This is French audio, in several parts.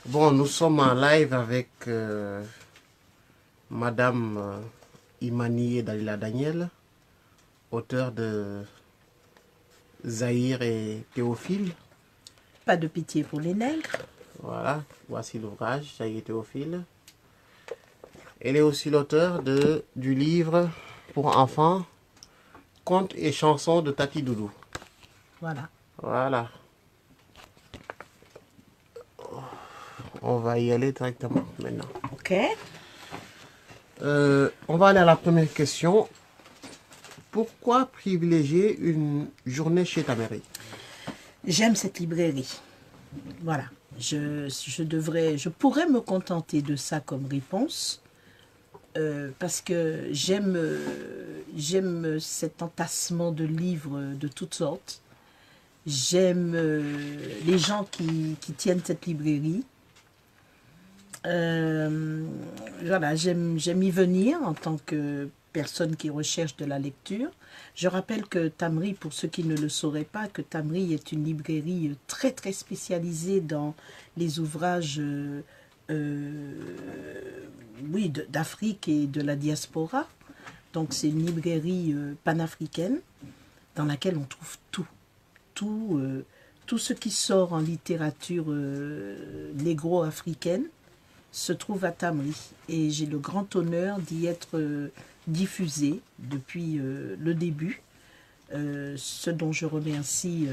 Bon, nous sommes en live avec Madame Imani Dalila Daniel, auteure de Zahir et Théophile. Pas de pitié pour les nègres. Voilà, voici l'ouvrage, Zahir et Théophile. Elle est aussi l'auteure du livre pour enfants, Contes et chansons de Tati Doudou. Voilà. Voilà. On va y aller directement maintenant. Ok. On va aller à la première question. Pourquoi privilégier une journée chez ta mairie? J'aime cette librairie. Voilà. Je pourrais me contenter de ça comme réponse parce que j'aime cet entassement de livres de toutes sortes. J'aime les gens qui tiennent cette librairie. Voilà, j'aime y venir en tant que personne qui recherche de la lecture. Je rappelle que Tamri, pour ceux qui ne le sauraient pas, que Tamri est une librairie très très spécialisée dans les ouvrages oui, d'Afrique et de la diaspora. Donc c'est une librairie panafricaine dans laquelle on trouve tout ce qui sort en littérature négro-africaine se trouve à Tamri. Et j'ai le grand honneur d'y être diffusé depuis le début, ce dont je remercie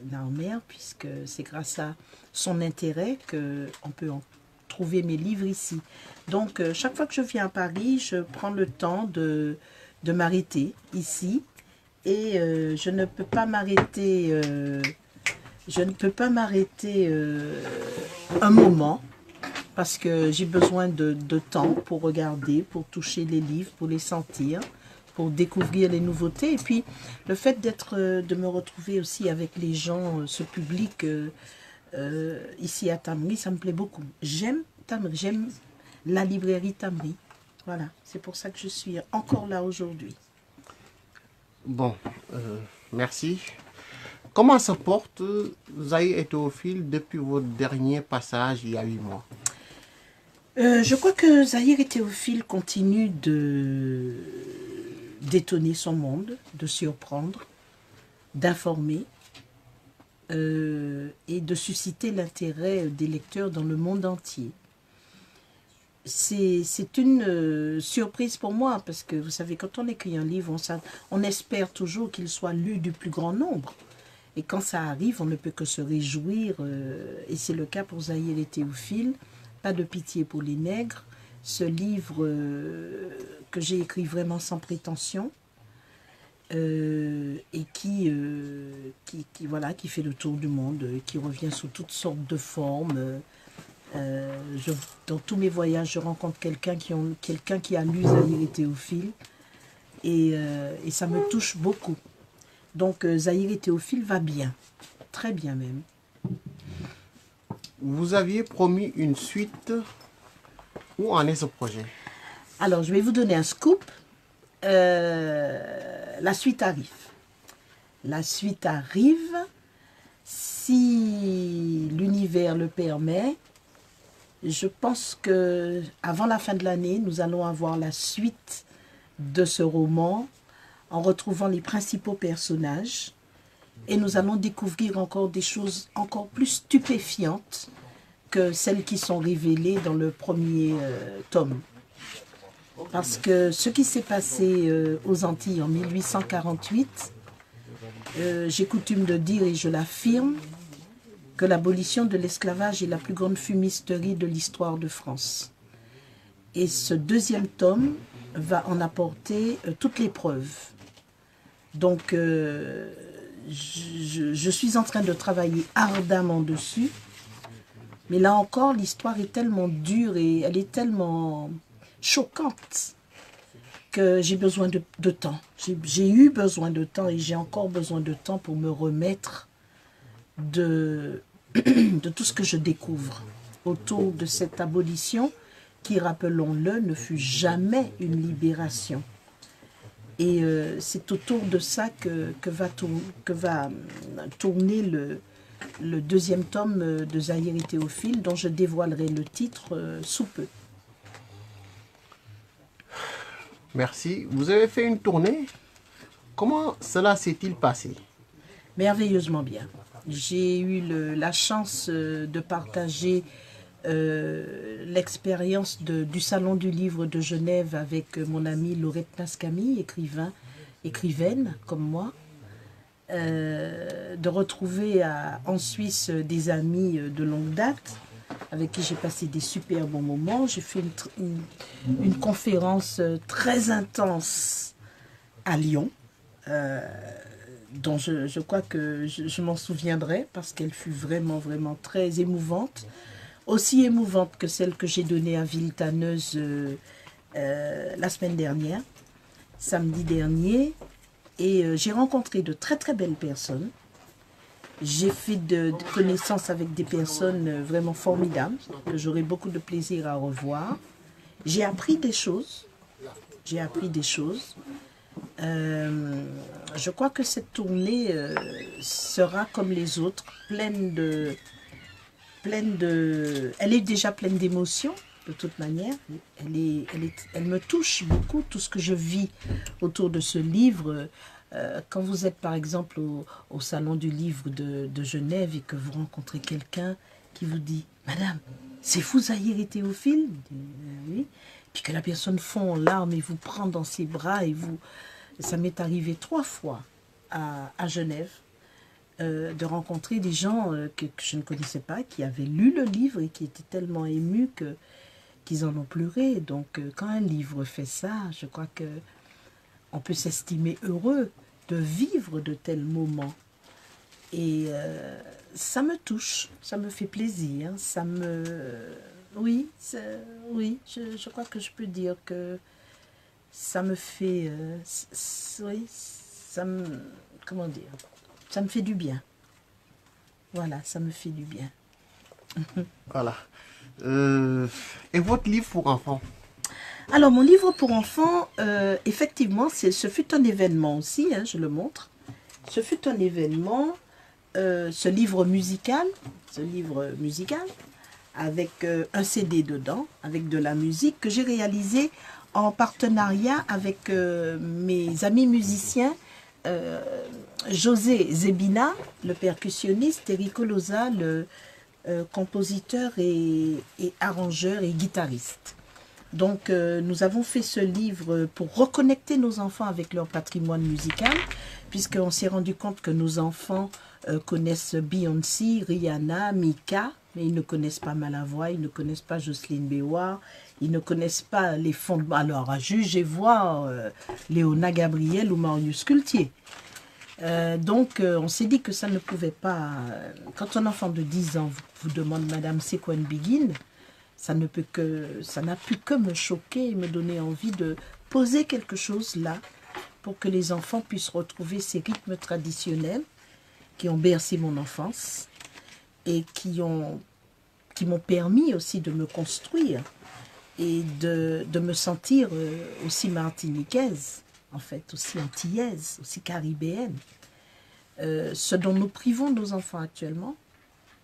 la mère, puisque c'est grâce à son intérêt qu'on peut en trouver mes livres ici. Donc, chaque fois que je viens à Paris, je prends le temps de m'arrêter ici. Et je ne peux pas m'arrêter un moment parce que j'ai besoin de temps pour regarder, pour toucher les livres, pour les sentir, pour découvrir les nouveautés. Et puis le fait de me retrouver aussi avec les gens, ce public ici à Tamri, ça me plaît beaucoup. J'aime Tamri, j'aime la librairie Tamri. Voilà, c'est pour ça que je suis encore là aujourd'hui. Bon, merci. Comment se portent Zahir et Théophile depuis votre dernier passage il y a 8 mois? Je crois que Zahir et Théophile continuent d'étonner son monde, de surprendre, d'informer et de susciter l'intérêt des lecteurs dans le monde entier. C'est une surprise pour moi parce que vous savez, quand on écrit un livre, on espère toujours qu'il soit lu du plus grand nombre. Et quand ça arrive, on ne peut que se réjouir. Et c'est le cas pour Zahir et Théophile. Pas de pitié pour les nègres. Ce livre que j'ai écrit vraiment sans prétention et qui fait le tour du monde, qui revient sous toutes sortes de formes. Dans tous mes voyages, je rencontre quelqu'un qui a lu Zahir et Théophile et ça me touche beaucoup. Donc Zahir et Théophile va bien, très bien même. Vous aviez promis une suite. Où en est ce projet? Alors, je vais vous donner un scoop. La suite arrive. La suite arrive. Si l'univers le permet, je pense que avant la fin de l'année, nous allons avoir la suite de ce roman en retrouvant les principaux personnages. Et nous allons découvrir encore des choses encore plus stupéfiantes que celles qui sont révélées dans le premier tome. Parce que ce qui s'est passé aux Antilles en 1848, j'ai coutume de dire et je l'affirme, que l'abolition de l'esclavage est la plus grande fumisterie de l'histoire de France. Et ce deuxième tome va en apporter toutes les preuves. Donc, je suis en train de travailler ardemment dessus. Mais là encore, l'histoire est tellement dure et elle est tellement choquante que j'ai besoin de temps. J'ai eu besoin de temps et j'ai encore besoin de temps pour me remettre de tout ce que je découvre autour de cette abolition qui, rappelons-le, ne fut jamais une libération. Et c'est autour de ça que va tourner le deuxième tome de Zahir et Théophile, dont je dévoilerai le titre sous peu. Merci. Vous avez fait une tournée. Comment cela s'est-il passé? Merveilleusement bien. J'ai eu la chance de partager l'expérience du Salon du Livre de Genève avec mon amie Laurette Nascami, écrivaine comme moi. De retrouver en Suisse des amis de longue date avec qui j'ai passé des super bons moments. J'ai fait une conférence très intense à Lyon, dont je crois que je m'en souviendrai parce qu'elle fut vraiment, vraiment très émouvante. Aussi émouvante que celle que j'ai donnée à Villetaneuse la semaine dernière, samedi dernier. Et j'ai rencontré de très très belles personnes. J'ai fait de connaissances avec des personnes vraiment formidables, que j'aurai beaucoup de plaisir à revoir. J'ai appris des choses. J'ai appris des choses. Je crois que cette tournée sera comme les autres, pleine de... Elle est déjà pleine d'émotions, de toute manière. Elle me touche beaucoup, tout ce que je vis autour de ce livre. Quand vous êtes par exemple au Salon du Livre de Genève et que vous rencontrez quelqu'un qui vous dit « Madame, c'est vous Zahir et Théophile ?» Oui. Puis que la personne fond en larmes et vous prend dans ses bras et vous... Ça m'est arrivé 3 fois à Genève de rencontrer des gens que je ne connaissais pas, qui avaient lu le livre et qui étaient tellement émus qu'ils en ont pleuré. Donc quand un livre fait ça, je crois que on peut s'estimer heureux de vivre de tels moments. Et ça me touche, ça me fait plaisir, ça me... Oui, je crois que je peux dire que ça me fait... oui, ça me... Comment dire? Ça me fait du bien. Voilà, ça me fait du bien. Voilà. Et votre livre pour enfants? Alors, mon livre pour enfants, effectivement, ce fut un événement aussi, hein, je le montre. Ce fut un événement, ce livre musical, avec un CD dedans, avec de la musique, que j'ai réalisé en partenariat avec mes amis musiciens, José Zebina, le percussionniste, et Rico Loza, le compositeur et arrangeur et guitariste. Donc, nous avons fait ce livre pour reconnecter nos enfants avec leur patrimoine musical, puisqu'on s'est rendu compte que nos enfants connaissent Beyoncé, Rihanna, Mika, mais ils ne connaissent pas Malavoie, ils ne connaissent pas Jocelyne Béouard, ils ne connaissent pas les fondements. Alors, à juger voir Léona Gabriel ou Marius Cultier. Donc, on s'est dit que ça ne pouvait pas... Quand un enfant de 10 ans vous demande, Madame, c'est quoi une biguine? Ça n'a pu que me choquer et me donner envie de poser quelque chose là pour que les enfants puissent retrouver ces rythmes traditionnels qui ont bercé mon enfance et qui m'ont permis aussi de me construire et de me sentir aussi martiniquaise, en fait, aussi antillaise, aussi caribéenne. Ce dont nous privons nos enfants actuellement,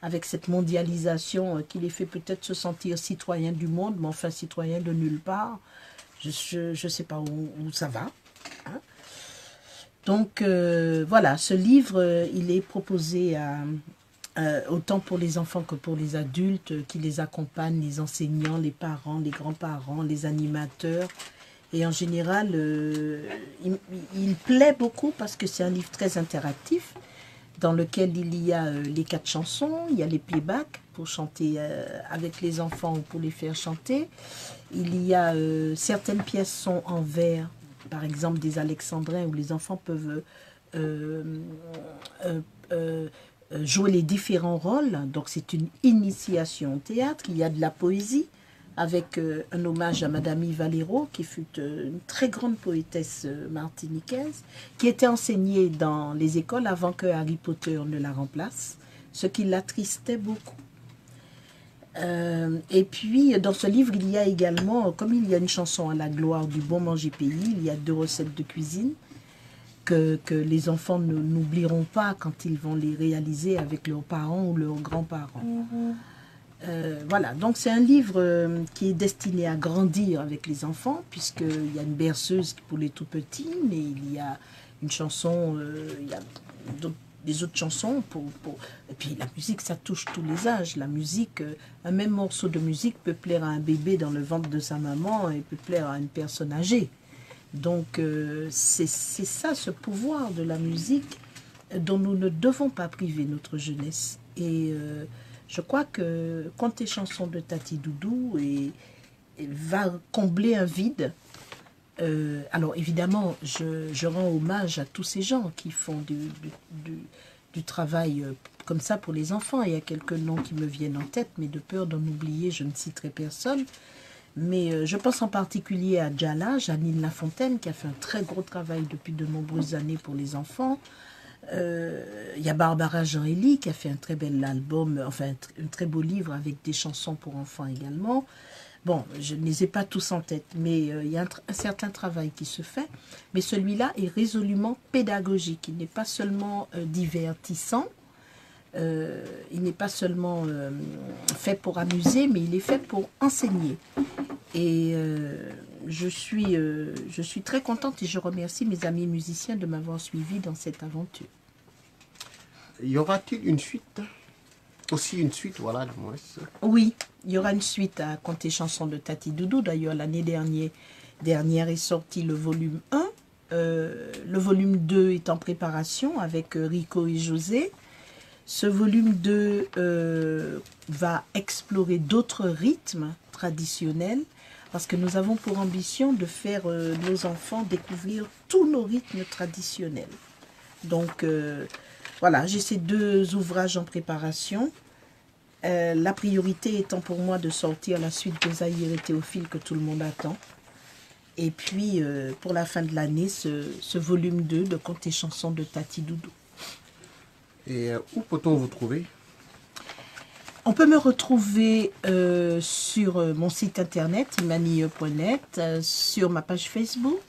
avec cette mondialisation qui les fait peut-être se sentir citoyens du monde, mais enfin citoyens de nulle part. Je ne sais pas où ça va. Hein. Donc voilà, ce livre, il est proposé autant pour les enfants que pour les adultes qui les accompagnent, les enseignants, les parents, les grands-parents, les animateurs. Et en général, il plaît beaucoup parce que c'est un livre très interactif, dans lequel il y a les 4 chansons, il y a les playbacks pour chanter avec les enfants ou pour les faire chanter. Il y a certaines pièces sont en vers, par exemple des alexandrins où les enfants peuvent jouer les différents rôles. Donc c'est une initiation au théâtre. Il y a de la poésie avec un hommage à Madame Yves Valero, qui fut une très grande poétesse martiniquaise, qui était enseignée dans les écoles avant que Harry Potter ne la remplace, ce qui l'attristait beaucoup. Et puis, dans ce livre, il y a également, comme il y a une chanson à la gloire du bon manger pays, il y a 2 recettes de cuisine. que les enfants n'oublieront pas quand ils vont les réaliser avec leurs parents ou leurs grands-parents. Voilà, donc c'est un livre qui est destiné à grandir avec les enfants, puisqu'il y a une berceuse pour les tout petits, mais il y a une chanson, il y a des autres chansons. Et puis la musique, ça touche tous les âges. La musique, un même morceau de musique peut plaire à un bébé dans le ventre de sa maman et peut plaire à une personne âgée. Donc c'est ça, ce pouvoir de la musique dont nous ne devons pas priver notre jeunesse. Et je crois que Contes et chansons de Tati Doudou va combler un vide. Alors évidemment, je rends hommage à tous ces gens qui font du travail comme ça pour les enfants. Il y a quelques noms qui me viennent en tête, mais de peur d'en oublier, je ne citerai personne. Mais je pense en particulier à Janine Lafontaine, qui a fait un très gros travail depuis de nombreuses années pour les enfants. Il y a Barbara Jean-Élie qui a fait un très bel album, enfin un très beau livre avec des chansons pour enfants également. Bon, je ne les ai pas tous en tête, mais il y a un certain travail qui se fait. Mais celui-là est résolument pédagogique. Il n'est pas seulement divertissant, il n'est pas seulement fait pour amuser, mais il est fait pour enseigner. Et je suis très contente et je remercie mes amis musiciens de m'avoir suivi dans cette aventure. Y aura-t-il une suite? Aussi une suite, voilà, du moins. Oui, il y aura une suite à Contes et chansons de Tati Doudou. D'ailleurs, l'année dernière est sorti le volume 1. Le volume 2 est en préparation avec Rico et José. Ce volume 2 va explorer d'autres rythmes traditionnels parce que nous avons pour ambition de faire nos enfants découvrir tous nos rythmes traditionnels. Donc, voilà, j'ai ces 2 ouvrages en préparation. La priorité étant pour moi de sortir la suite de Zahir et Théophile que tout le monde attend. Et puis, pour la fin de l'année, ce volume 2 de Contes et chansons de Tati Doudou. Et où peut-on vous trouver? On peut me retrouver sur mon site internet, imanie.net, sur ma page Facebook,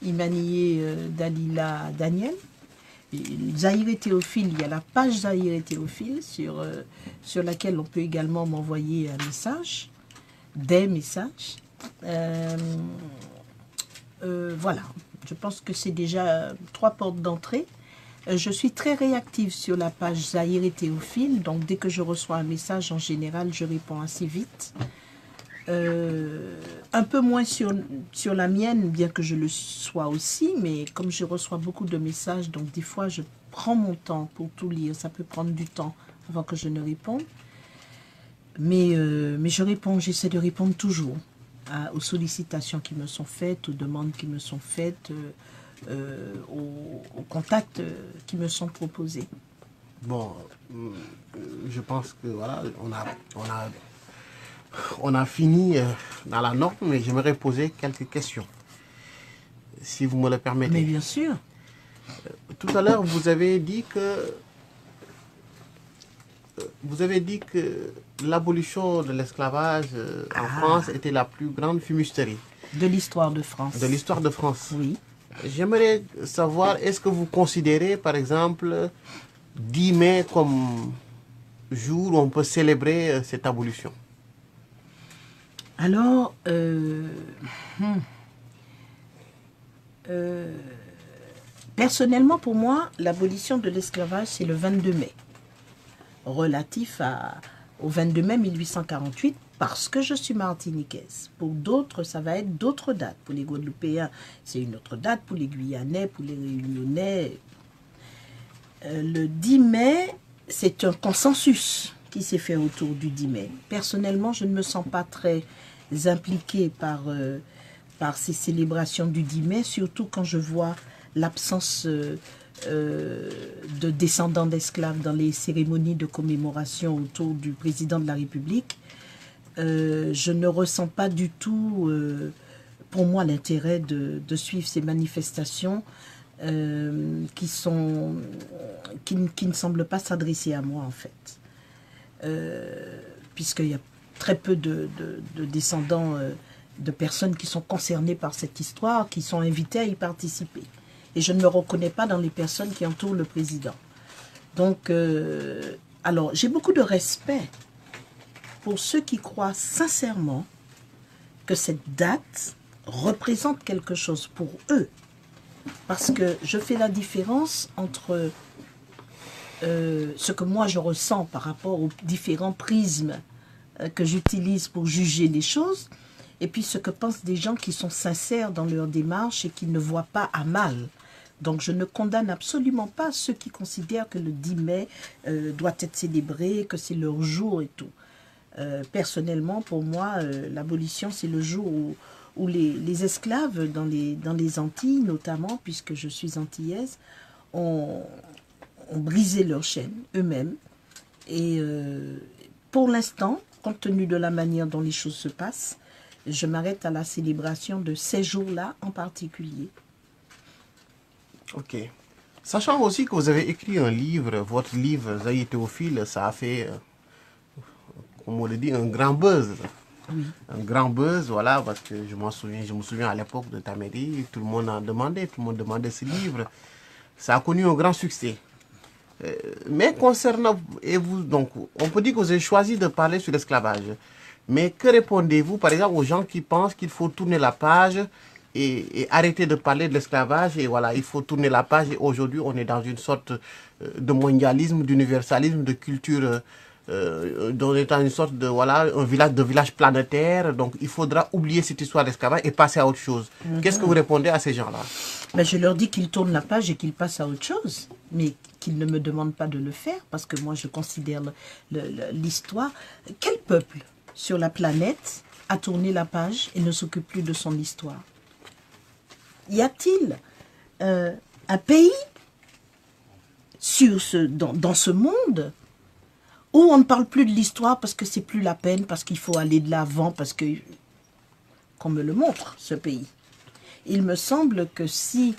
Imanie Dalila Daniel. Zahir et Théophile, il y a la page Zahir et Théophile sur laquelle on peut également m'envoyer un message, des messages. Voilà, je pense que c'est déjà 3 portes d'entrée. Je suis très réactive sur la page Zahir et Théophile, donc dès que je reçois un message, en général, je réponds assez vite. Un peu moins sur la mienne, bien que je le sois aussi, mais comme je reçois beaucoup de messages, donc des fois je prends mon temps pour tout lire, ça peut prendre du temps avant que je ne réponde. Mais je réponds, j'essaie de répondre toujours aux sollicitations qui me sont faites, aux demandes qui me sont faites, aux contacts qui me sont proposés. Bon, je pense que voilà, on a fini dans la norme, mais j'aimerais poser quelques questions, si vous me le permettez. Mais bien sûr. Tout à l'heure, vous avez dit que l'abolition de l'esclavage en France était la plus grande fumisterie. De l'histoire de France. De l'histoire de France. Oui. J'aimerais savoir, est-ce que vous considérez, par exemple, 10 mai comme jour où on peut célébrer cette abolition? Alors, personnellement, pour moi, l'abolition de l'esclavage, c'est le 22 mai, relatif au 22 mai 1848, parce que je suis martiniquaise. Pour d'autres, ça va être d'autres dates. Pour les Guadeloupéens, c'est une autre date. Pour les Guyanais, pour les Réunionnais. Le 10 mai, c'est un consensus qui s'est fait autour du 10 mai. Personnellement, je ne me sens pas très impliquée par ces célébrations du 10 mai, surtout quand je vois l'absence de descendants d'esclaves dans les cérémonies de commémoration autour du président de la République. Je ne ressens pas du tout, pour moi, l'intérêt de suivre ces manifestations qui ne semblent pas s'adresser à moi, en fait. Puisqu'il y a très peu de descendants de personnes qui sont concernées par cette histoire, qui sont invités à y participer. et je ne me reconnais pas dans les personnes qui entourent le président. Donc, alors, j'ai beaucoup de respect pour ceux qui croient sincèrement que cette date représente quelque chose pour eux. Parce que je fais la différence entre ce que moi je ressens par rapport aux différents prismes que j'utilise pour juger les choses, et puis ce que pensent des gens qui sont sincères dans leur démarche et qui ne voient pas à mal. Donc je ne condamne absolument pas ceux qui considèrent que le 10 mai doit être célébré, que c'est leur jour et tout. Personnellement, pour moi, l'abolition, c'est le jour où les esclaves dans les Antilles, notamment, puisque je suis antillaise, ont brisé leurs chaînes eux-mêmes. Et pour l'instant, compte tenu de la manière dont les choses se passent, je m'arrête à la célébration de ces jours-là en particulier. Ok. Sachant aussi que vous avez écrit un livre, votre livre, Zaïe Théophile, ça a fait, comme on le dit, un grand buzz. Oui. Un grand buzz, voilà, parce que je me souviens à l'époque de Taméry, tout le monde en demandait, tout le monde demandait ce livre. Ça a connu un grand succès. Mais concernant, et vous, donc, on peut dire que vous avez choisi de parler sur l'esclavage. Mais que répondez-vous, par exemple, aux gens qui pensent qu'il faut tourner la page et arrêter de parler de l'esclavage, et voilà, il faut tourner la page, et aujourd'hui, on est dans une sorte de mondialisme, d'universalisme, de culture, on est dans une sorte de, voilà, un village planétaire, donc il faudra oublier cette histoire d'esclavage et passer à autre chose. Qu'est-ce que vous répondez à ces gens-là? Ben, je leur dis qu'ils tournent la page et qu'ils passent à autre chose, mais qu'ils ne me demandent pas de le faire, parce que moi, je considère l'histoire. Quel peuple sur la planète a tourné la page et ne s'occupe plus de son histoire? Y a-t-il un pays dans ce monde où on ne parle plus de l'histoire parce que c'est plus la peine, parce qu'il faut aller de l'avant, parce que qu'on me le montre, ce pays? Il me semble que si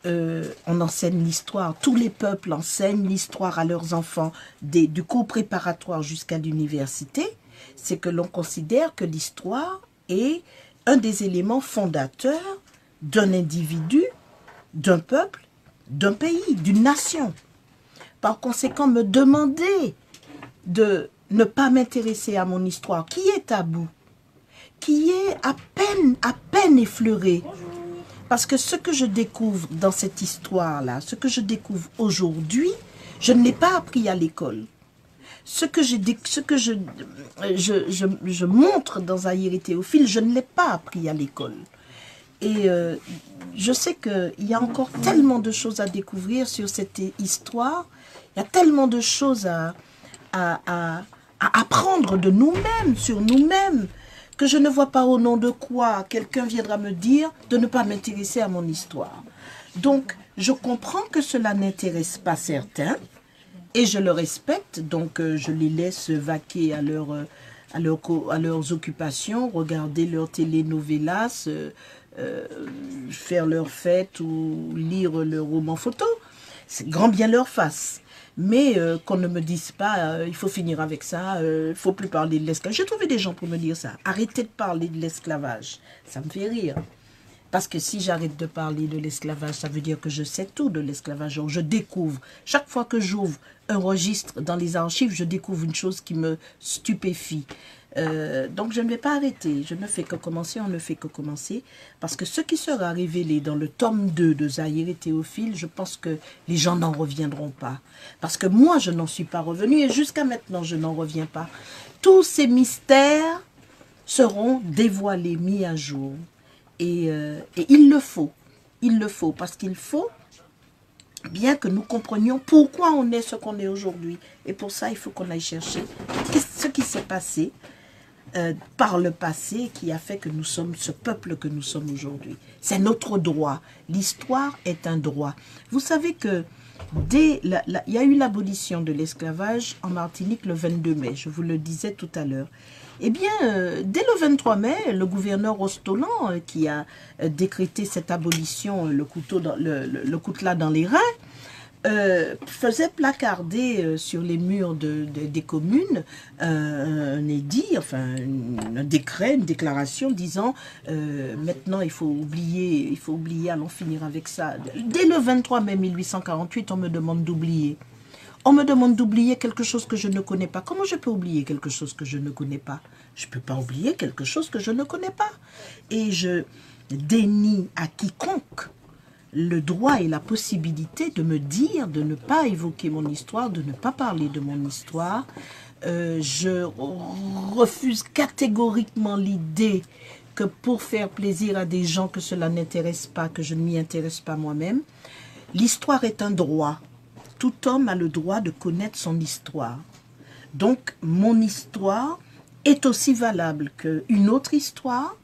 on enseigne l'histoire, tous les peuples enseignent l'histoire à leurs enfants, du cours préparatoire jusqu'à l'université, c'est que l'on considère que l'histoire est un des éléments fondateurs d'un individu, d'un peuple, d'un pays, d'une nation. Par conséquent, me demander de ne pas m'intéresser à mon histoire, qui est tabou, qui est à peine effleuré. Parce que ce que je découvre dans cette histoire-là, ce que je découvre aujourd'hui, je ne l'ai pas appris à l'école. Ce que je montre dans Zaïre Théophile, je ne l'ai pas appris à l'école. Et je sais qu'il y a encore tellement de choses à découvrir sur cette histoire. Il y a tellement de choses à apprendre de nous-mêmes, sur nous-mêmes, que je ne vois pas au nom de quoi quelqu'un viendra me dire de ne pas m'intéresser à mon histoire. Donc, je comprends que cela n'intéresse pas certains, et je le respecte, donc je les laisse vaquer à leurs occupations, regarder leurs telenovelas, faire leurs fêtes ou lire leurs romans photos. C'est grand bien leur face. Mais qu'on ne me dise pas, il faut finir avec ça, il ne faut plus parler de l'esclavage. J'ai trouvé des gens pour me dire ça. Arrêtez de parler de l'esclavage. Ça me fait rire. Parce que si j'arrête de parler de l'esclavage, ça veut dire que je sais tout de l'esclavage. Je découvre. Chaque fois que j'ouvre un registre dans les archives, je découvre une chose qui me stupéfie. Donc je ne vais pas arrêter. Je ne fais que commencer, on ne fait que commencer. Parce que ce qui sera révélé dans le tome 2 de Zaïre Théophile, je pense que les gens n'en reviendront pas. Parce que moi, je n'en suis pas revenue et jusqu'à maintenant, je n'en reviens pas. Tous ces mystères seront dévoilés, mis à jour. Et il le faut. Il le faut. Parce qu'il faut bien que nous comprenions pourquoi on est ce qu'on est aujourd'hui. Et pour ça, il faut qu'on aille chercher ce qui s'est passé par le passé qui a fait que nous sommes ce peuple que nous sommes aujourd'hui. C'est notre droit. L'histoire est un droit. Vous savez que il y a eu l'abolition de l'esclavage en Martinique le 22 mai, je vous le disais tout à l'heure. Eh bien, dès le 23 mai, le gouverneur Rostolan, qui a décrété cette abolition, le coutelas dans les reins, faisait placarder sur les murs des communes un édit, enfin un décret, une déclaration disant maintenant il faut oublier, allons finir avec ça. Dès le 23 mai 1848, on me demande d'oublier. On me demande d'oublier quelque chose que je ne connais pas. Comment je peux oublier quelque chose que je ne connais pas? Je ne peux pas oublier quelque chose que je ne connais pas. Et je dénie à quiconque le droit et la possibilité de me dire, de ne pas évoquer mon histoire, de ne pas parler de mon histoire. Je refuse catégoriquement l'idée que pour faire plaisir à des gens que cela n'intéresse pas, que je ne m'y intéresse pas moi-même. L'histoire est un droit. Tout homme a le droit de connaître son histoire. Donc, mon histoire est aussi valable qu'une autre histoire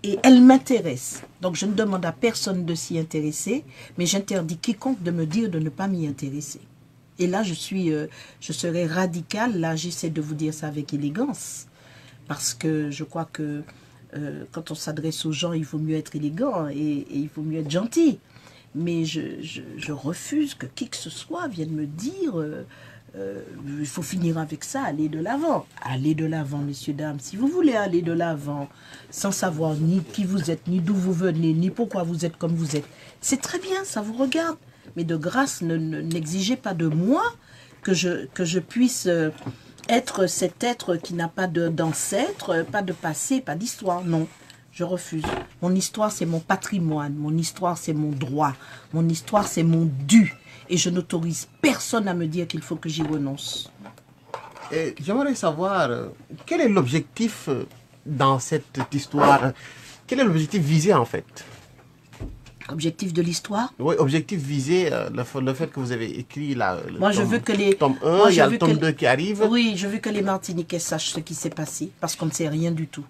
et elle m'intéresse. Donc, je ne demande à personne de s'y intéresser, mais j'interdis quiconque de me dire de ne pas m'y intéresser. Et là, je serai radicale. Là, j'essaie de vous dire ça avec élégance. Parce que je crois que quand on s'adresse aux gens, il vaut mieux être élégant et il vaut mieux être gentil. Mais je refuse que qui que ce soit vienne me dire il faut finir avec ça, aller de l'avant. Allez de l'avant, messieurs, dames. Si vous voulez aller de l'avant sans savoir ni qui vous êtes, ni d'où vous venez, ni pourquoi vous êtes comme vous êtes, c'est très bien, ça vous regarde. Mais de grâce, n'exigez pas de moi que je puisse être cet être qui n'a pas d'ancêtre, pas de passé, pas d'histoire. Non. Je refuse. Mon histoire, c'est mon patrimoine. Mon histoire, c'est mon droit. Mon histoire, c'est mon dû. Et je n'autorise personne à me dire qu'il faut que j'y renonce. J'aimerais savoir, quel est l'objectif dans cette histoire? Quel est l'objectif visé, en fait? Objectif de l'histoire? Oui, objectif visé, le fait que vous avez écrit je veux que les tome 1, il y a le tome 2 qui arrive. Oui, je veux que les Martiniquais sachent ce qui s'est passé, parce qu'on ne sait rien du tout.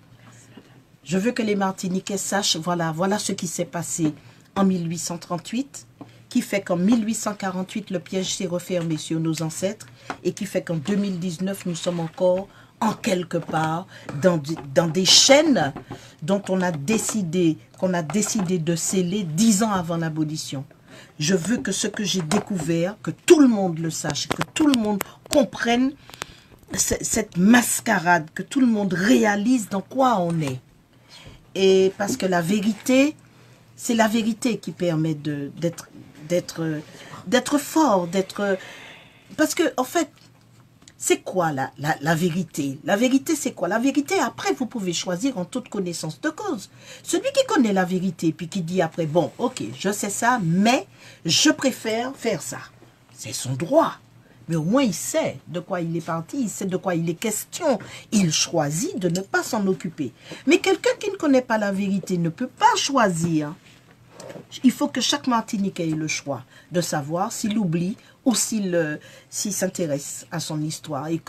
Je veux que les Martiniquais sachent, voilà ce qui s'est passé en 1838, qui fait qu'en 1848, le piège s'est refermé sur nos ancêtres, et qui fait qu'en 2019, nous sommes encore en quelque part dans des chaînes dont qu'on a décidé de sceller 10 ans avant l'abolition. Je veux que ce que j'ai découvert, que tout le monde le sache, que tout le monde comprenne cette mascarade, que tout le monde réalise dans quoi on est. Et parce que la vérité, c'est la vérité qui permet d'être fort, parce que en fait, c'est quoi la vérité? La vérité, c'est quoi? La vérité, après, vous pouvez choisir en toute connaissance de cause. Celui qui connaît la vérité, puis qui dit après, bon, ok, je sais ça, mais je préfère faire ça. C'est son droit. Mais au moins, il sait de quoi il est parti, il sait de quoi il est question. Il choisit de ne pas s'en occuper. Mais quelqu'un qui ne connaît pas la vérité ne peut pas choisir. Il faut que chaque Martiniquais ait le choix de savoir s'il oublie ou s'il s'intéresse à son histoire. Et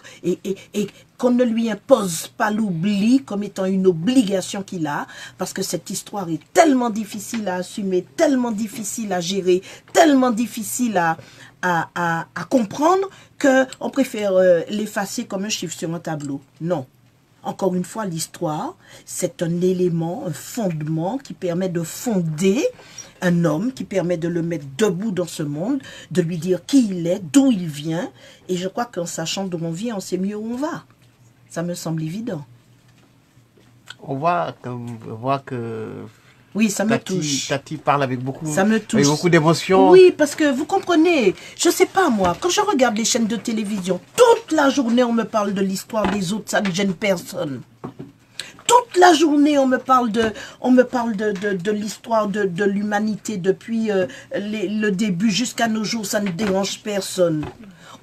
qu'on ne lui impose pas l'oubli comme étant une obligation qu'il a, parce que cette histoire est tellement difficile à assumer, tellement difficile à gérer, tellement difficile à comprendre qu'on préfère l'effacer comme un chiffre sur un tableau. Non. Encore une fois, l'histoire, c'est un élément, un fondement qui permet de fonder un homme, qui permet de le mettre debout dans ce monde, de lui dire qui il est, d'où il vient. Et je crois qu'en sachant d'où on vient, on sait mieux où on va. Ça me semble évident. On voit que oui, ça me touche. Tati parle avec beaucoup, ça me touche. Avec beaucoup d'émotion. Oui, parce que vous comprenez, je sais pas moi, quand je regarde les chaînes de télévision, toute la journée on me parle de l'histoire des autres, ça ne gêne personne. Toute la journée on me parle de l'histoire de l'humanité depuis le début jusqu'à nos jours, ça ne dérange personne.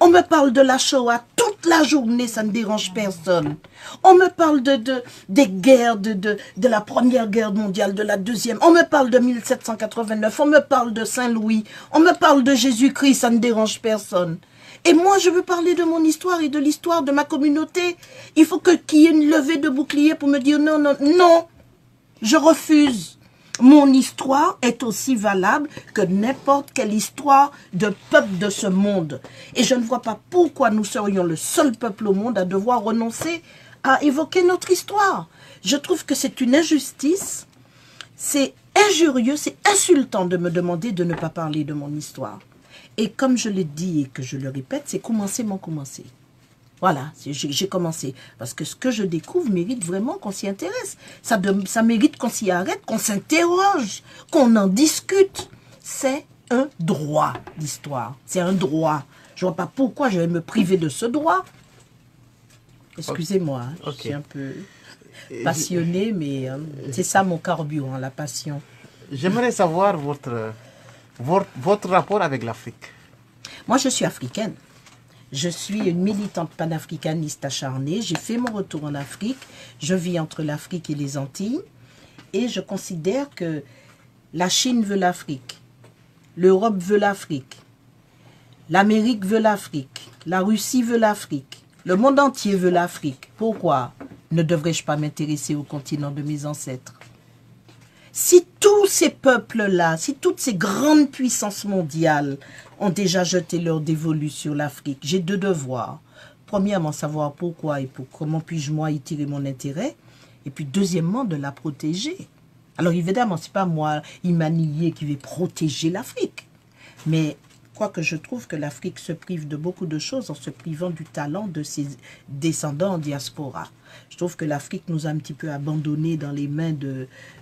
On me parle de la Shoah toute la journée, ça ne dérange personne. On me parle des guerres, de la Première Guerre mondiale, de la Deuxième. On me parle de 1789, on me parle de Saint-Louis, on me parle de Jésus-Christ, ça ne dérange personne. Et moi, je veux parler de mon histoire et de l'histoire de ma communauté. Il faut qu'il y ait une levée de bouclier pour me dire non, non, non, je refuse. Mon histoire est aussi valable que n'importe quelle histoire de peuple de ce monde. Et je ne vois pas pourquoi nous serions le seul peuple au monde à devoir renoncer à évoquer notre histoire. Je trouve que c'est une injustice, c'est injurieux, c'est insultant de me demander de ne pas parler de mon histoire. Et comme je l'ai dit et que je le répète, c'est commencer mon commencer. Voilà, j'ai commencé. Parce que ce que je découvre mérite vraiment qu'on s'y intéresse. Ça mérite qu'on s'y arrête, qu'on s'interroge, qu'on en discute. C'est un droit, l'histoire. C'est un droit. Je ne vois pas pourquoi je vais me priver de ce droit. Excusez-moi, je suis un peu passionnée, mais c'est ça mon carburant, la passion. J'aimerais savoir votre rapport avec l'Afrique. Moi, je suis africaine. Je suis une militante panafricaniste acharnée. J'ai fait mon retour en Afrique. Je vis entre l'Afrique et les Antilles. Et je considère que la Chine veut l'Afrique. L'Europe veut l'Afrique. L'Amérique veut l'Afrique. La Russie veut l'Afrique. Le monde entier veut l'Afrique. Pourquoi ne devrais-je pas m'intéresser au continent de mes ancêtres? Si tous ces peuples-là, si toutes ces grandes puissances mondiales ont déjà jeté leur dévolu sur l'Afrique, j'ai deux devoirs. Premièrement, savoir pourquoi et comment puis-je moi y tirer mon intérêt. Et puis deuxièmement, de la protéger. Alors évidemment, ce n'est pas moi, Imanié, qui vais protéger l'Afrique. Mais quoique je trouve que l'Afrique se prive de beaucoup de choses en se privant du talent de ses descendants en diaspora. Je trouve que l'Afrique nous a un petit peu abandonnés dans les mains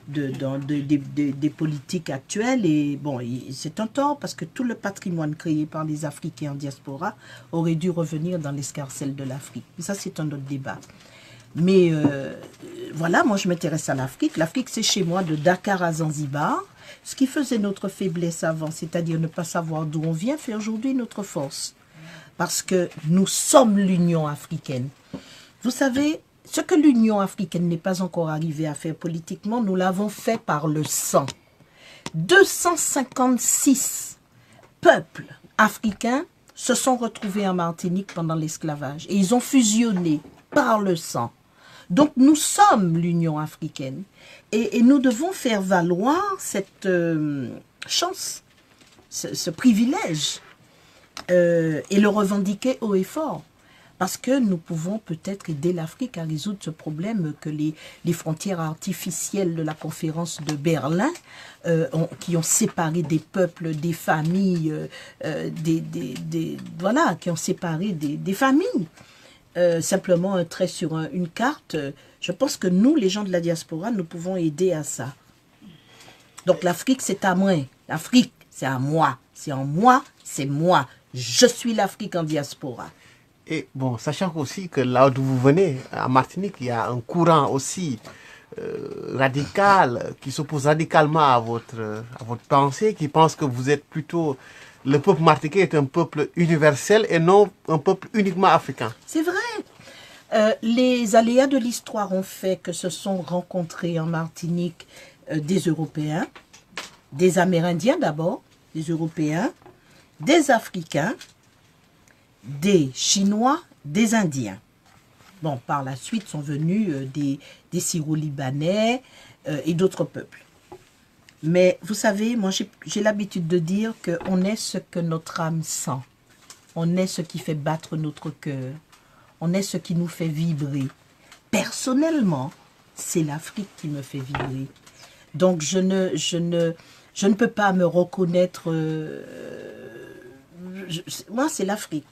des politiques actuelles. Et bon, c'est un tort parce que tout le patrimoine créé par les Africains en diaspora aurait dû revenir dans l'escarcelle de l'Afrique. Ça, c'est un autre débat. Mais voilà, moi je m'intéresse à l'Afrique. L'Afrique, c'est chez moi de Dakar à Zanzibar. Ce qui faisait notre faiblesse avant, c'est-à-dire ne pas savoir d'où on vient, fait aujourd'hui notre force. Parce que nous sommes l'Union africaine. Vous savez, ce que l'Union africaine n'est pas encore arrivée à faire politiquement, nous l'avons fait par le sang. 256 peuples africains se sont retrouvés en Martinique pendant l'esclavage. Et ils ont fusionné par le sang. Donc nous sommes l'Union africaine. Et nous devons faire valoir cette chance, ce privilège, et le revendiquer haut et fort. Parce que nous pouvons peut-être aider l'Afrique à résoudre ce problème que les frontières artificielles de la conférence de Berlin, qui ont séparé des peuples, des familles, voilà, qui ont séparé des familles. Simplement un trait sur une carte. Je pense que nous, les gens de la diaspora, nous pouvons aider à ça. Donc l'Afrique, c'est à moi. L'Afrique, c'est à moi. C'est en moi, c'est moi. Je suis l'Afrique en diaspora. Et bon, sachant aussi que là d'où vous venez, à Martinique, il y a un courant aussi radical, qui s'oppose radicalement à votre pensée, qui pense que vous êtes plutôt... Le peuple martiniquais est un peuple universel et non un peuple uniquement africain. C'est vrai. Les aléas de l'histoire ont fait que se sont rencontrés en Martinique des Européens, des Amérindiens d'abord, des Européens, des Africains, des Chinois, des Indiens. Bon, par la suite sont venus des Syro-Libanais et d'autres peuples. Mais vous savez, moi j'ai l'habitude de dire qu'on est ce que notre âme sent. On est ce qui fait battre notre cœur. On est ce qui nous fait vibrer. Personnellement, c'est l'Afrique qui me fait vibrer. Donc je ne peux pas me reconnaître... moi, c'est l'Afrique.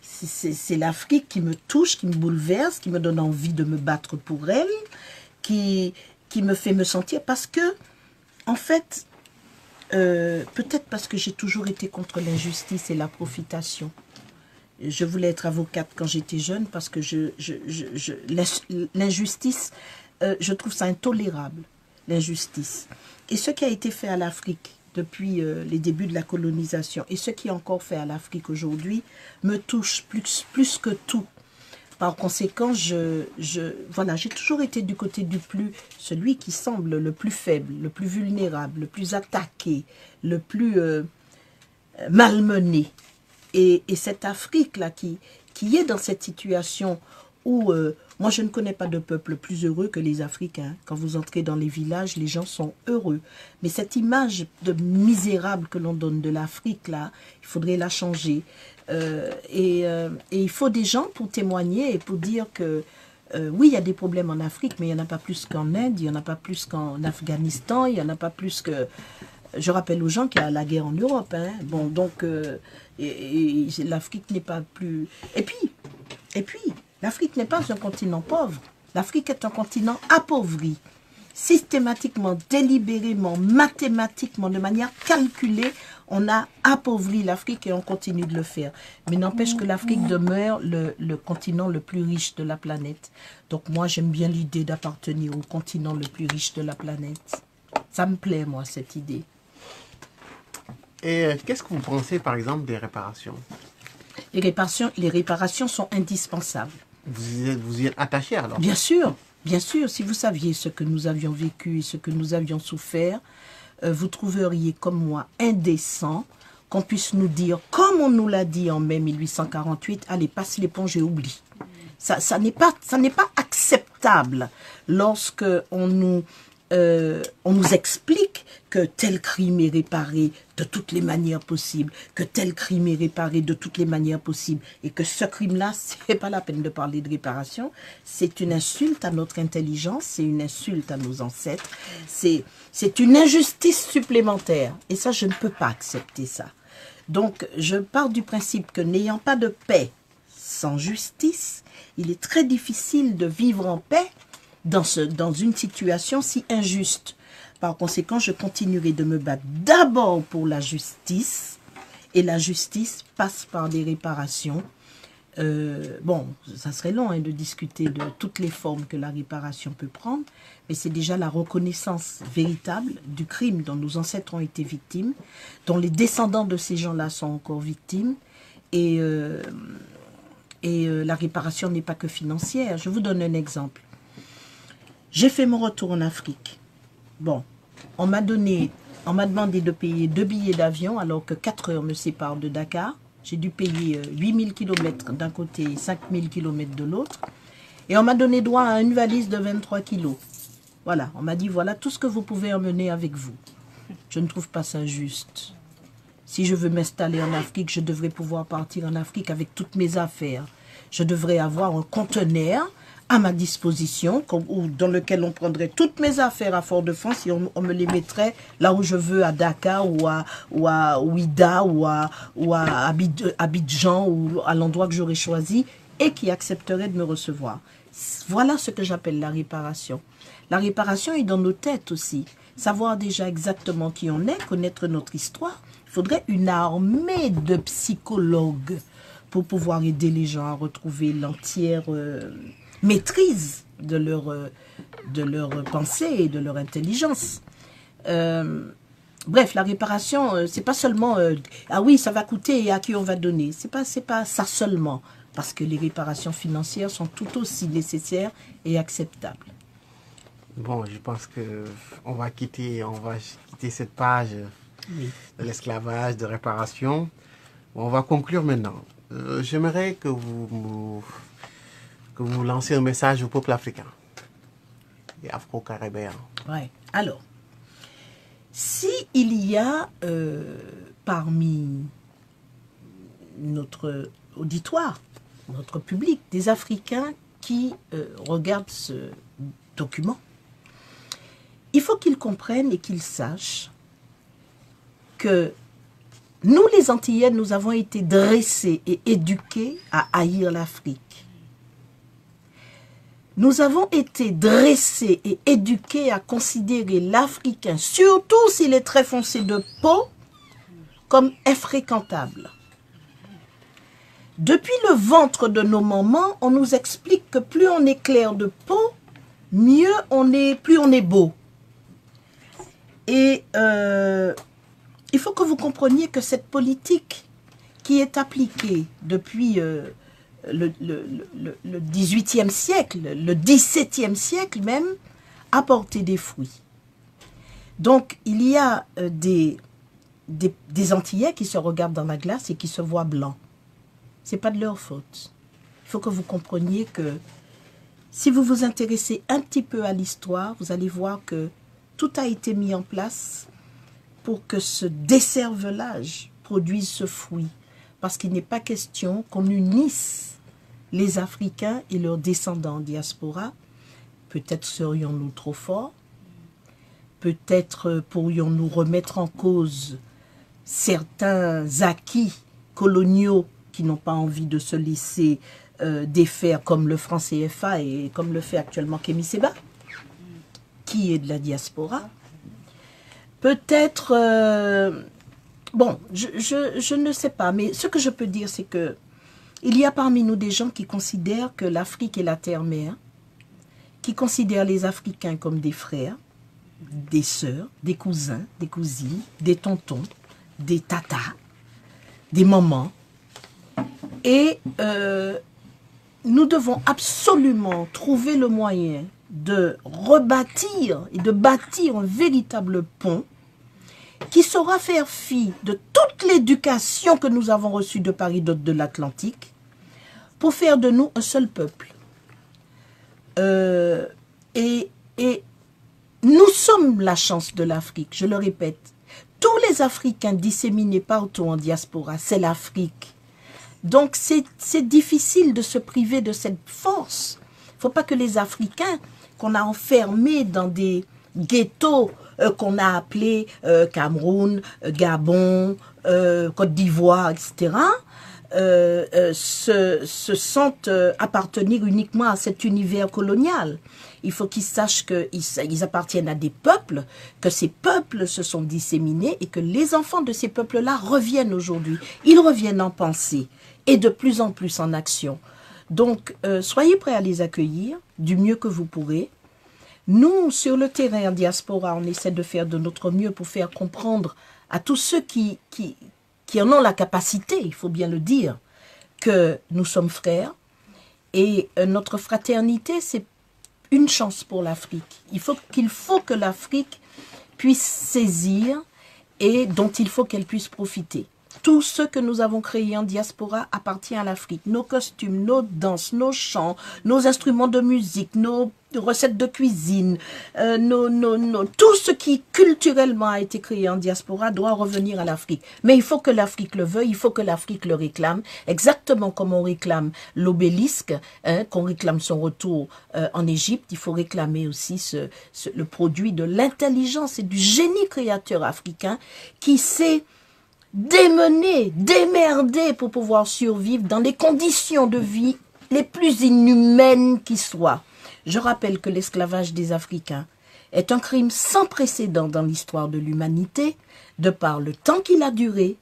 C'est l'Afrique qui me touche, qui me bouleverse, qui me donne envie de me battre pour elle, qui me fait me sentir... Parce que, en fait, peut-être parce que j'ai toujours été contre l'injustice et la profitation. Je voulais être avocate quand j'étais jeune parce que l'injustice, je trouve ça intolérable, l'injustice. Et ce qui a été fait à l'Afrique depuis les débuts de la colonisation et ce qui est encore fait à l'Afrique aujourd'hui me touche plus que tout. Par conséquent, voilà, j'ai toujours été du côté celui qui semble le plus faible, le plus vulnérable, le plus attaqué, le plus malmené. Et cette Afrique-là qui est dans cette situation où, moi je ne connais pas de peuple plus heureux que les Africains. Quand vous entrez dans les villages, les gens sont heureux. Mais cette image de misérable que l'on donne de l'Afrique, là, il faudrait la changer. Et il faut des gens pour témoigner et pour dire que oui, il y a des problèmes en Afrique, mais il n'y en a pas plus qu'en Inde, il n'y en a pas plus qu'en Afghanistan, il n'y en a pas plus que Je rappelle aux gens qu'il y a la guerre en Europe. Hein. Bon, donc, l'Afrique n'est pas plus... Et puis, l'Afrique n'est pas un continent pauvre. L'Afrique est un continent appauvri. Systématiquement, délibérément, mathématiquement, de manière calculée, on a appauvri l'Afrique et on continue de le faire. Mais n'empêche que l'Afrique demeure le continent le plus riche de la planète. Donc moi, j'aime bien l'idée d'appartenir au continent le plus riche de la planète. Ça me plaît, moi, cette idée. Et qu'est-ce que vous pensez, par exemple, des réparations? Les réparations sont indispensables. Vous y êtes attaché alors? Bien sûr, si vous saviez ce que nous avions vécu et ce que nous avions souffert, vous trouveriez comme moi indécent qu'on puisse nous dire, comme on nous l'a dit en mai 1848, allez, passe l'éponge et oublie. Ça n'est pas acceptable lorsque on nous explique que tel crime est réparé de toutes les manières possibles, que tel crime est réparé de toutes les manières possibles, et que ce crime-là, c'est pas la peine de parler de réparation, c'est une insulte à notre intelligence, c'est une insulte à nos ancêtres, c'est une injustice supplémentaire, et ça, je ne peux pas accepter ça. Donc, je pars du principe que n'ayant pas de paix sans justice, il est très difficile de vivre en paix dans une situation si injuste. Par conséquent, je continuerai de me battre d'abord pour la justice, et la justice passe par des réparations. Bon, ça serait long de discuter de toutes les formes que la réparation peut prendre, mais c'est déjà la reconnaissance véritable du crime dont nos ancêtres ont été victimes, dont les descendants de ces gens-là sont encore victimes, et la réparation n'est pas que financière. Je vous donne un exemple. J'ai fait mon retour en Afrique. Bon, on m'a demandé de payer 2 billets d'avion alors que 4 heures me séparent de Dakar. J'ai dû payer 8000 km d'un côté et 5000 km de l'autre. Et on m'a donné droit à une valise de 23 kilos. Voilà, on m'a dit, voilà tout ce que vous pouvez emmener avec vous. Je ne trouve pas ça juste. Si je veux m'installer en Afrique, je devrais pouvoir partir en Afrique avec toutes mes affaires. Je devrais avoir un conteneur à ma disposition, dans lequel on prendrait toutes mes affaires à Fort-de-France et on me les mettrait là où je veux, à Dakar ou à Ouida ou à Abidjan ou à l'endroit que j'aurais choisi et qui accepterait de me recevoir. Voilà ce que j'appelle la réparation. La réparation est dans nos têtes aussi. Savoir déjà exactement qui on est, connaître notre histoire. Il faudrait une armée de psychologues pour pouvoir aider les gens à retrouver l'entière maîtrise de leur pensée et de leur intelligence. Bref, la réparation, c'est pas seulement ah oui, ça va coûter et à qui on va donner. C'est pas ça seulement, parce que les réparations financières sont tout aussi nécessaires et acceptables. Bon, je pense que on va quitter cette page de l'esclavage, de réparation. Bon, on va conclure maintenant. J'aimerais que vous lancez un message au peuple africain et afro-caribéen. Ouais. Alors, si il y a parmi notre auditoire, notre public, des Africains qui regardent ce document, il faut qu'ils comprennent et qu'ils sachent que nous, les Antillais, nous avons été dressés et éduqués à haïr l'Afrique. Nous avons été dressés et éduqués à considérer l'Africain, surtout s'il est très foncé de peau, comme infréquentable. Depuis le ventre de nos mamans, on nous explique que plus on est clair de peau, plus on est beau. Et il faut que vous compreniez que cette politique qui est appliquée depuis le XVIIIe siècle, le XVIIe siècle même, a porté des fruits. Donc, il y a des Antillais qui se regardent dans la glace et qui se voient blancs. Ce n'est pas de leur faute. Il faut que vous compreniez que si vous vous intéressez un petit peu à l'histoire, vous allez voir que tout a été mis en place pour que ce décervelage produise ce fruit. Parce qu'il n'est pas question qu'on unisse les Africains et leurs descendants en diaspora. Peut-être serions-nous trop forts. peut-être pourrions-nous remettre en cause certains acquis coloniaux qui n'ont pas envie de se laisser défaire, comme le franc CFA et comme le fait actuellement Kémy Séba, qui est de la diaspora. Peut-être, bon, je ne sais pas, mais ce que je peux dire, c'est que il y a parmi nous des gens qui considèrent que l'Afrique est la terre-mère, qui considèrent les Africains comme des frères, des sœurs, des cousins, des cousines, des tontons, des tatas, des mamans. Et nous devons absolument trouver le moyen de rebâtir et de bâtir un véritable pont qui saura faire fi de toute l'éducation que nous avons reçue de Paris de l'Atlantique pour faire de nous un seul peuple. Et nous sommes la chance de l'Afrique, je le répète. Tous les Africains disséminés partout en diaspora, c'est l'Afrique. Donc c'est difficile de se priver de cette force. Il ne faut pas que les Africains qu'on a enfermés dans des ghettos qu'on a appelés Cameroun, Gabon, Côte d'Ivoire, etc., se sentent appartenir uniquement à cet univers colonial. Il faut qu'ils sachent qu'ils appartiennent à des peuples, que ces peuples se sont disséminés et que les enfants de ces peuples-là reviennent aujourd'hui. Ils reviennent en pensée et de plus en plus en action. Donc, soyez prêts à les accueillir du mieux que vous pourrez. Nous, sur le terrain en diaspora, on essaie de faire de notre mieux pour faire comprendre à tous ceux qui en ont la capacité, il faut bien le dire, que nous sommes frères. Et notre fraternité, c'est une chance pour l'Afrique. Il faut que l'Afrique puisse saisir et dont il faut qu'elle puisse profiter. Tout ce que nous avons créé en diaspora appartient à l'Afrique. Nos costumes, nos danses, nos chants, nos instruments de musique, nos recettes de cuisine, tout ce qui culturellement a été créé en diaspora doit revenir à l'Afrique. Mais il faut que l'Afrique le veuille, il faut que l'Afrique le réclame, exactement comme on réclame l'obélisque, qu'on réclame son retour en Égypte. Il faut réclamer aussi le produit de l'intelligence et du génie créateur africain qui sait démener, démerder pour pouvoir survivre dans les conditions de vie les plus inhumaines qui soient. Je rappelle que l'esclavage des Africains est un crime sans précédent dans l'histoire de l'humanité, de par le temps qu'il a duré,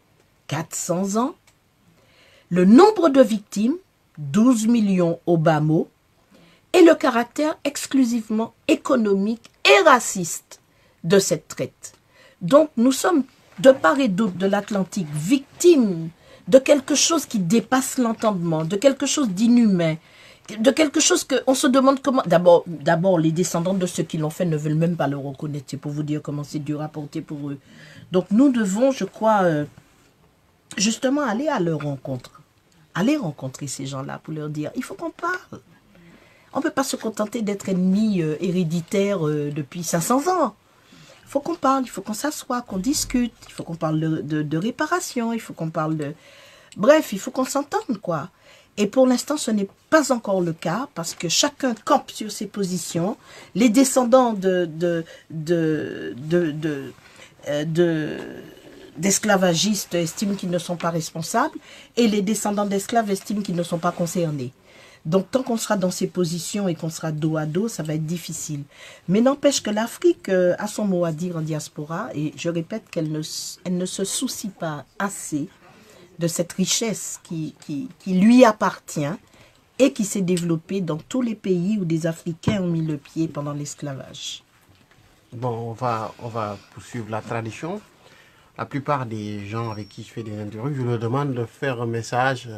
400 ans, le nombre de victimes, 12 millions au bas mot, et le caractère exclusivement économique et raciste de cette traite. Donc nous sommes de part et d'autre de l'Atlantique, victime de quelque chose qui dépasse l'entendement, de quelque chose d'inhumain, de quelque chose qu'on se demande comment... D'abord, les descendants de ceux qui l'ont fait ne veulent même pas le reconnaître. C'est pour vous dire comment c'est dur à porter pour eux. Donc nous devons, je crois, justement aller à leur rencontre. Aller rencontrer ces gens-là pour leur dire, il faut qu'on parle. On ne peut pas se contenter d'être ennemis héréditaires depuis 500 ans. Il faut qu'on parle, il faut qu'on s'assoie, qu'on discute, il faut qu'on parle de réparation, il faut qu'on parle de... Bref, il faut qu'on s'entende, quoi. Et pour l'instant, ce n'est pas encore le cas, parce que chacun campe sur ses positions. Les descendants d'esclavagistes estiment qu'ils ne sont pas responsables, et les descendants d'esclaves estiment qu'ils ne sont pas concernés. Donc, tant qu'on sera dans ces positions et qu'on sera dos à dos, ça va être difficile. Mais n'empêche que l'Afrique a son mot à dire en diaspora, et je répète qu'elle ne se soucie pas assez de cette richesse qui lui appartient et qui s'est développée dans tous les pays où des Africains ont mis le pied pendant l'esclavage. Bon, on va poursuivre la tradition. La plupart des gens avec qui je fais des interviews, je leur demande de faire un message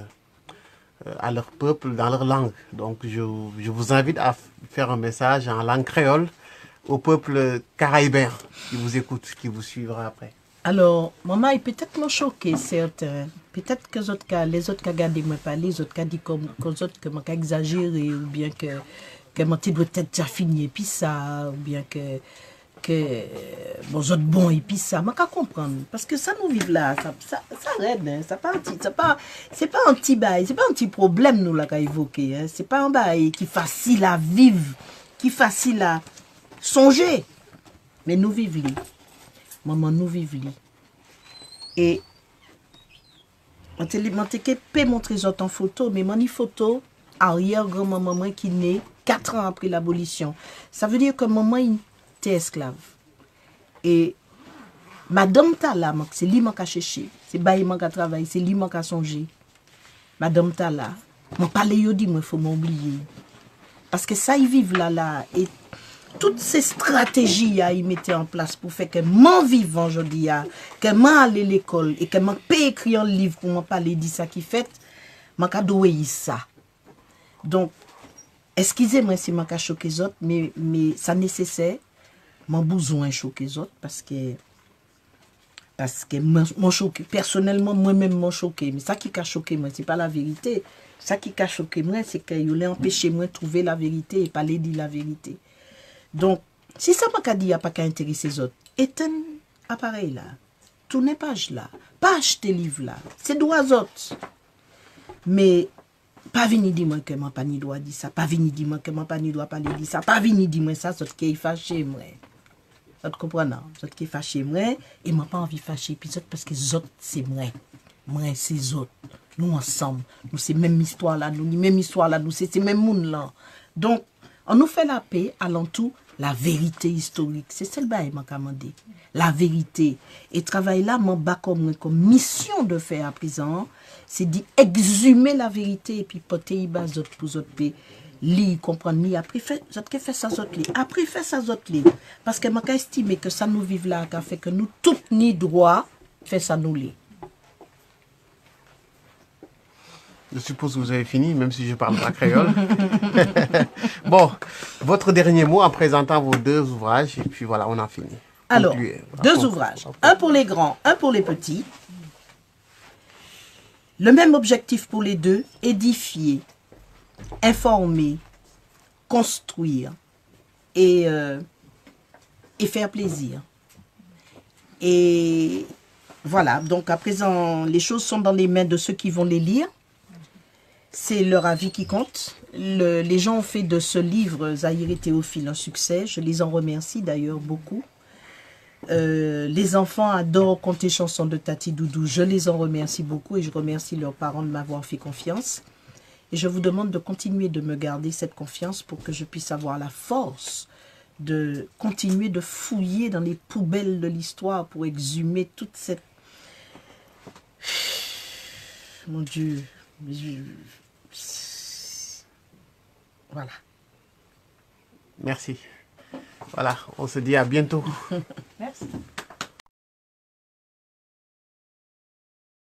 à leur peuple dans leur langue. Donc je vous invite à faire un message en langue créole au peuple caraïbien qui vous écoute, qui vous suivra après. Alors, maman est peut-être me choqué, certains. Peut-être que les autres qui regardent me parler, les autres qui disent que les autres qui exagéré, ou bien que mon petit doit être déjà fini et puis ça, ou bien que bon, autres bon et puis ça, je peux comprendre. Parce que ça nous vit là, ça aide, hein. C'est pas un petit bail, c'est pas un petit problème nous là qu'a évoqué, hein. C'est pas un bail qui est facile à vivre, qui est facile à songer. Mais nous vivons. Maman, nous vivons. Et je peux montrer en photo, mais mon photo, arrière-grand-maman qui naît 4 ans après l'abolition. Ça veut dire que maman était esclave. Et Madame Tala, c'est lui qui a cherché, c'est lui qui a travaillé, c'est lui qui a songé. Madame Tala, mon palais yo dit, moi, il faut m'oublier. Parce que ça, ils vivent là, et toutes ces stratégies, ils mettaient en place pour faire que moi vivant aujourd'hui, que moi aller à l'école, et que moi peux écrire un livre pour moi parler de ça qui fait, moi dois ça. Donc, excusez-moi si je choque les autres, mais ça nécessaire, j'ai besoin de choquer les autres parce que moi choqué. Personnellement, moi-même, moi choqué. Mais ça qui a choqué moi, ce n'est pas la vérité. Ça qui a choqué moi, c'est qu'il a empêché moi de trouver la vérité et parler de la vérité. Donc, si ça m'a dit, il n'y a pas qu'à intéresser les autres, éteins appareil là, tournez page là, pas acheter livre là, c'est droit autres. Mais, pas venir dire moi que moi pas ni droit dire ça, pas venir dire moi que moi pas ni droit parler de ça, pas venir dire moi ça, c'est qui est fâché moi. Vous comprenez? Vous qui est fâché moi, et moi pas envie de fâcher puis parce que les autres c'est moi. Moi c'est les autres. Nous ensemble, nous c'est même histoire là, nous c'est même monde là. Donc, on nous fait la paix alentour la vérité historique. C'est celle là m'a commandé. La vérité. Et travail là, mon bas comme mission de faire à présent, c'est d'exhumer la vérité et puis porter y bas pour autres paix. Li comprendre ni après fait ça autres li après fait ça autres li parce que m'a estimé que ça nous vive là qu'a fait que nous tout ni droit fait ça nous li. Je suppose que vous avez fini, même si je parle pas créole. Bon, votre dernier mot en présentant vos 2 ouvrages, et puis voilà, on a fini. Alors, concluez. 2 ouvrages, un pour les grands, un pour les petits. Le même objectif pour les 2, édifier, informer, construire et faire plaisir. Et voilà, donc à présent, les choses sont dans les mains de ceux qui vont les lire. C'est leur avis qui compte. Les gens ont fait de ce livre Zahir et Théophile un succès. Je les en remercie d'ailleurs beaucoup. Les enfants adorent conter chansons de Tati Doudou. Je les en remercie beaucoup et je remercie leurs parents de m'avoir fait confiance. Et je vous demande de continuer de me garder cette confiance pour que je puisse avoir la force de continuer de fouiller dans les poubelles de l'histoire pour exhumer toute cette... Mon Dieu... Voilà. Merci. Voilà, on se dit à bientôt. Merci.